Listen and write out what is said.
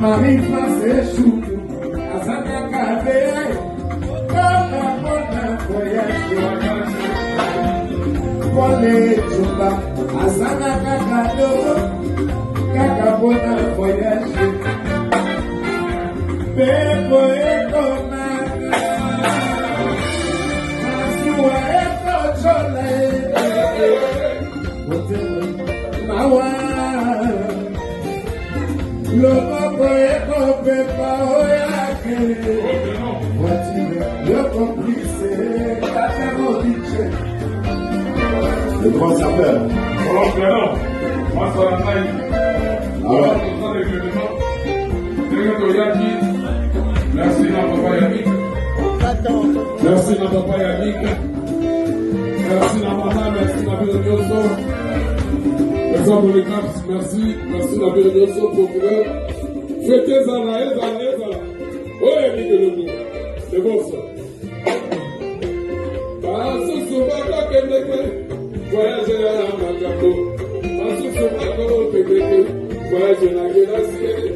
Mami fazer chuto, azaka cadeia, toda bona voyage. Pole chupa, azaka cacado, cacabona voyage. Bebo econana, masua ecochola, mawa. Loco poeco pepa oyake, loco plisse, catamodiche. Et comment ça s'appelle? Alors, Clément, moi, ça va taille. Alors, tout ça, les événements. Merci, notre papa Yannick. Merci, notre papa Yannick. Merci, la maman, merci, la Bérénioso. Les hommes de l'Écaps, merci. Merci, la Bérénioso, procureur. Fêtez ça là, et ça. Oh, Yannick de l'Ougou. C'est bon, ça. Voyager à la Macabo, voyager à la Gélasie.